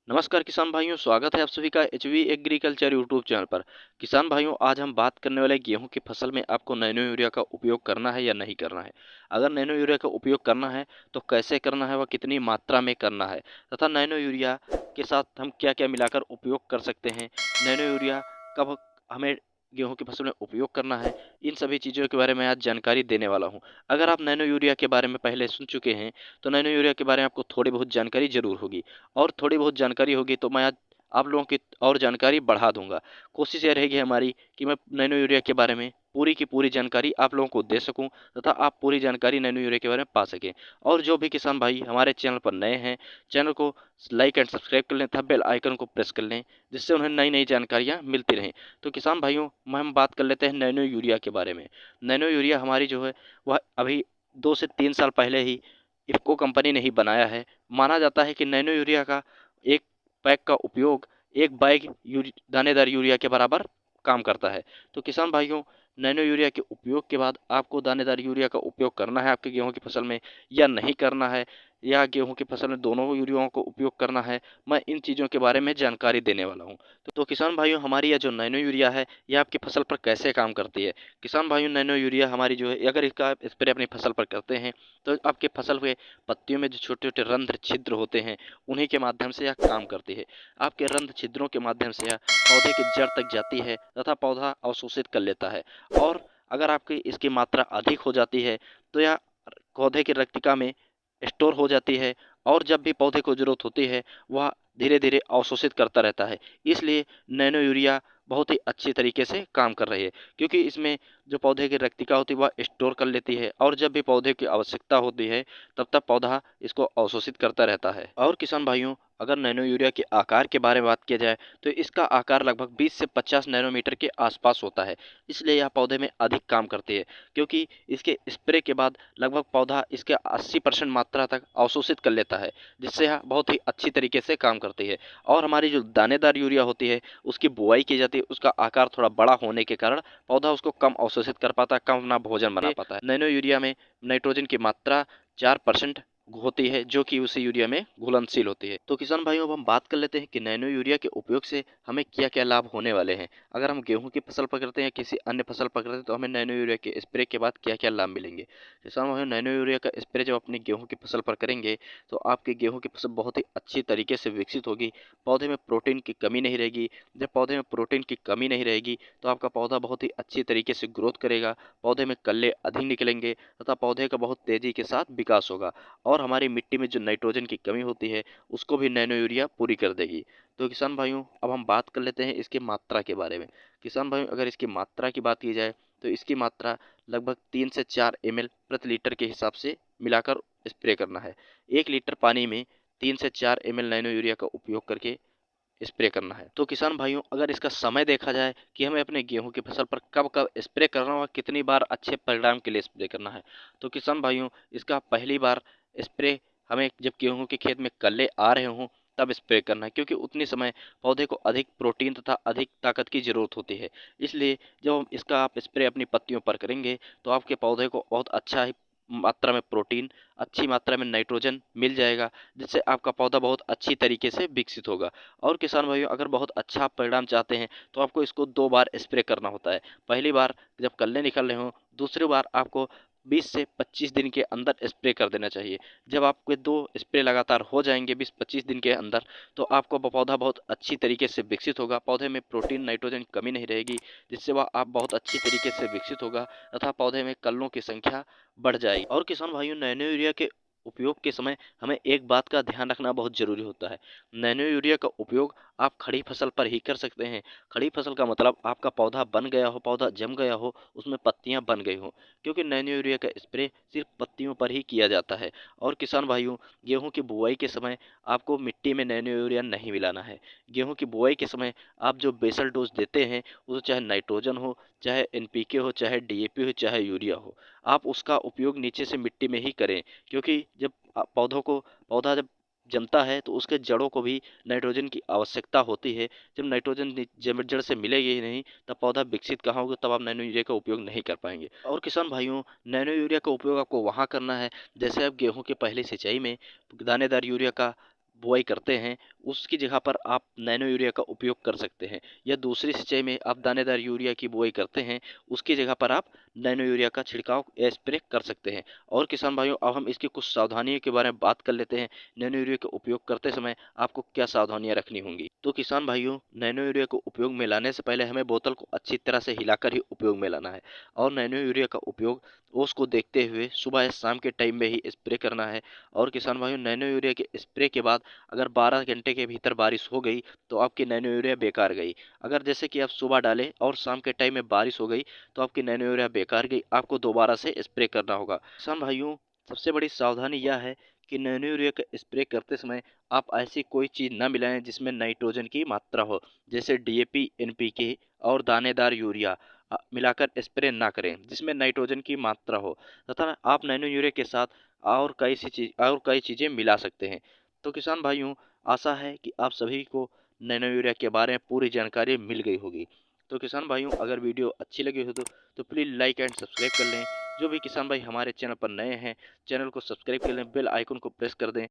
नमस्कार किसान भाइयों, स्वागत है आप सभी का एचवी एग्रीकल्चर यूट्यूब चैनल पर। किसान भाइयों, आज हम बात करने वाले गेहूं की फसल में आपको नैनो यूरिया का उपयोग करना है या नहीं करना है। अगर नैनो यूरिया का उपयोग करना है तो कैसे करना है, वह कितनी मात्रा में करना है तथा नैनो यूरिया के साथ हम क्या क्या मिलाकर उपयोग कर सकते हैं। नैनो यूरिया कब हमें गेहूं की फसल में उपयोग करना है, इन सभी चीज़ों के बारे में आज जानकारी देने वाला हूं। अगर आप नैनो यूरिया के बारे में पहले सुन चुके हैं तो नैनो यूरिया के बारे में आपको थोड़ी बहुत जानकारी जरूर होगी, और थोड़ी बहुत जानकारी होगी तो मैं आज आप लोगों की और जानकारी बढ़ा दूंगा। कोशिश यह रहेगी हमारी कि मैं नैनो यूरिया के बारे में पूरी की पूरी जानकारी आप लोगों को दे सकूं तथा आप पूरी जानकारी नैनो यूरिया के बारे में पा सकें। और जो भी किसान भाई हमारे चैनल पर नए हैं, चैनल को लाइक एंड सब्सक्राइब कर लें तथा बेल आइकन को प्रेस कर लें, जिससे उन्हें नई नई जानकारियाँ मिलती रहें। तो किसान भाइयों, हम बात कर लेते हैं नैनो यूरिया के बारे में। नैनो यूरिया हमारी जो है वह अभी 2 से 3 साल पहले ही इफ़को कंपनी ने ही बनाया है। माना जाता है कि नैनो यूरिया का एक पैक का उपयोग एक बैग दानेदार यूरिया के बराबर काम करता है। तो किसान भाइयों, नैनो यूरिया के उपयोग के बाद आपको दानेदार यूरिया का उपयोग करना है आपके गेहूं की फसल में या नहीं करना है, या गेहूं की फसल में दोनों यूरियाओं को उपयोग करना है, मैं इन चीज़ों के बारे में जानकारी देने वाला हूं। तो किसान भाइयों, हमारी यह जो नैनो यूरिया है यह आपकी फसल पर कैसे काम करती है। किसान भाइयों, नैनो यूरिया हमारी जो है, अगर इसका स्प्रे अपनी फसल पर करते हैं तो आपके फसल के पत्तियों में जो छोटे छोटे रंध्र छिद्र होते हैं, उन्हीं के माध्यम से यह काम करती है। आपके रंध्र छिद्रों के माध्यम से यह पौधे की जड़ तक जाती है तथा पौधा अवशोषित कर लेता है। और अगर आपकी इसकी मात्रा अधिक हो जाती है तो यह पौधे की रक्तिका में स्टोर हो जाती है, और जब भी पौधे को जरूरत होती है वह धीरे धीरे अवशोषित करता रहता है। इसलिए नैनो यूरिया बहुत ही अच्छी तरीके से काम कर रही है, क्योंकि इसमें जो पौधे की रक्तिका होती है वह स्टोर कर लेती है, और जब भी पौधे की आवश्यकता होती है तब तक पौधा इसको अवशोषित करता रहता है। और किसान भाइयों, अगर नैनो यूरिया के आकार के बारे में बात किया जाए तो इसका आकार लगभग 20 से 50 नैनोमीटर के आसपास होता है। इसलिए यह पौधे में अधिक काम करती है, क्योंकि इसके स्प्रे के बाद लगभग पौधा इसके 80% मात्रा तक अवशोषित कर लेता है, जिससे यह बहुत ही अच्छी तरीके से काम करती है। और हमारी जो दानेदार यूरिया होती है उसकी बुआई की जाती है, उसका आकार थोड़ा बड़ा होने के कारण पौधा उसको कम अवशोषित कर पाता है, कम अपना भोजन बना पाता है। नैनो यूरिया में नाइट्रोजन की मात्रा 4% होती है, जो कि उसी यूरिया में घुलनशील होती है। तो किसान भाइयों, अब हम बात कर लेते हैं कि नैनो यूरिया के उपयोग से हमें क्या क्या लाभ होने वाले हैं। अगर हम गेहूं की फसल पकड़ते हैं या किसी अन्य फसल पकड़ते हैं तो हमें नैनो यूरिया के स्प्रे के बाद क्या क्या लाभ मिलेंगे। किसान भाइयों, नैनो यूरिया का स्प्रे जब अपनी गेहूं की फसल पर करेंगे तो आपकी गेहूं की फसल बहुत ही अच्छी तरीके से विकसित होगी। पौधे में प्रोटीन की कमी नहीं रहेगी। जब पौधे में प्रोटीन की कमी नहीं रहेगी तो आपका पौधा बहुत ही अच्छी तरीके से ग्रोथ करेगा, पौधे में कल्ले अधिक निकलेंगे तथा पौधे का बहुत तेजी के साथ विकास होगा। और हमारी मिट्टी में जो नाइट्रोजन की कमी होती है उसको भी नैनो यूरिया पूरी कर देगी। तो किसान भाइयों, अब हम बात कर लेते हैं इसकी मात्रा के बारे में। किसान भाइयों, अगर इसकी मात्रा की बात की जाए तो इसकी मात्रा लगभग 3 से 4 ml प्रति लीटर के हिसाब से मिलाकर स्प्रे करना है। 1 लीटर पानी में 3 से 4 ml नैनो यूरिया का उपयोग करके स्प्रे करना है। तो किसान भाइयों, अगर इसका समय देखा जाए कि हमें अपने गेहूं की फसल पर कब कब स्प्रे करना होगा, कितनी बार अच्छे परिणाम के लिए स्प्रे करना है, तो किसान भाइयों, इसका पहली बार स्प्रे हमें जब गेहूं के खेत में कल्ले आ रहे हों तब स्प्रे करना है, क्योंकि उतनी समय पौधे को अधिक प्रोटीन तथा अधिक ताकत की जरूरत होती है। इसलिए जब हम इसका आप स्प्रे अपनी पत्तियों पर करेंगे तो आपके पौधे को बहुत अच्छा ही मात्रा में प्रोटीन, अच्छी मात्रा में नाइट्रोजन मिल जाएगा, जिससे आपका पौधा बहुत अच्छी तरीके से विकसित होगा। और किसान भाइयों, अगर बहुत अच्छा परिणाम चाहते हैं तो आपको इसको 2 बार स्प्रे करना होता है। पहली बार जब कल्ले निकल रहे हों, दूसरी बार आपको 20 से 25 दिन के अंदर स्प्रे कर देना चाहिए। जब आपके 2 स्प्रे लगातार हो जाएंगे 20-25 दिन के अंदर, तो आपका पौधा बहुत अच्छी तरीके से विकसित होगा, पौधे में प्रोटीन नाइट्रोजन की कमी नहीं रहेगी, जिससे वह आप बहुत अच्छी तरीके से विकसित होगा तथा पौधे में कल्लों की संख्या बढ़ जाएगी। और किसान भाइयों, नैनो यूरिया के उपयोग के समय हमें एक बात का ध्यान रखना बहुत जरूरी होता है। नैनो यूरिया का उपयोग आप खड़ी फसल पर ही कर सकते हैं। खड़ी फसल का मतलब आपका पौधा बन गया हो, पौधा जम गया हो, उसमें पत्तियां बन गई हो, क्योंकि नैनो यूरिया का स्प्रे सिर्फ पत्तियों पर ही किया जाता है। और किसान भाइयों, गेहूं की बुआई के समय आपको मिट्टी में नैनो यूरिया नहीं मिलाना है। गेहूं की बुआई के समय आप जो बेसल डोज देते हैं, वो चाहे नाइट्रोजन हो, चाहे एनपीके हो, चाहे डीएपी हो, चाहे यूरिया हो, आप उसका उपयोग नीचे से मिट्टी में ही करें। क्योंकि जब पौधा जब जमता है तो उसके जड़ों को भी नाइट्रोजन की आवश्यकता होती है। जब नाइट्रोजन जड़ से मिलेगी ही नहीं तब पौधा विकसित कहाँ होगा, तब आप नैनो यूरिया का उपयोग नहीं कर पाएंगे। और किसान भाइयों, नैनो यूरिया का उपयोग आपको वहाँ करना है जैसे आप गेहूं की पहली सिंचाई में दानेदार यूरिया का बुआई करते हैं, उसकी जगह पर आप नैनो यूरिया का उपयोग कर सकते हैं। या दूसरी सिंचाई में आप दानेदार यूरिया की बुआई करते हैं, उसकी जगह पर आप नैनो यूरिया का छिड़काव या स्प्रे कर सकते हैं। और किसान भाइयों, अब हम इसकी कुछ सावधानियों के बारे में बात कर लेते हैं। नैनो यूरिया का उपयोग करते समय आपको क्या सावधानियां रखनी होंगी। तो किसान भाइयों, नैनो यूरिया को उपयोग में लाने से पहले हमें बोतल को अच्छी तरह से हिलाकर ही उपयोग में लाना है। और नैनो यूरिया का उपयोग ओस को देखते हुए सुबह या शाम के टाइम में ही स्प्रे करना है। और किसान भाइयों, नैनो यूरिया के स्प्रे के बाद अगर 12 घंटे के भीतर बारिश हो गई तो आपकी नैनो यूरिया बेकार गई। अगर जैसे कि आप सुबह डालें और शाम के टाइम में बारिश हो गई तो आपकी नैनो यूरिया बेकार गई, आपको दोबारा से स्प्रे करना होगा। किसान भाइयों, सबसे बड़ी सावधानी यह है कि नैनो यूरिया का स्प्रे करते समय आप ऐसी कोई चीज़ न मिलाएं जिसमें नाइट्रोजन की मात्रा हो, जैसे डीएपी, एनपीके और दानेदार यूरिया मिलाकर स्प्रे ना करें जिसमें नाइट्रोजन की मात्रा हो। तथा आप नैनो यूरिया के साथ और कई चीज़ें मिला सकते हैं। तो किसान भाइयों, आशा है कि आप सभी को नैनो यूरिया के बारे में पूरी जानकारी मिल गई होगी। तो किसान भाइयों, अगर वीडियो अच्छी लगी हो तो प्लीज़ लाइक एंड सब्सक्राइब कर लें। जो भी किसान भाई हमारे चैनल पर नए हैं, चैनल को सब्सक्राइब कर लें, बेल आइकन को प्रेस कर दें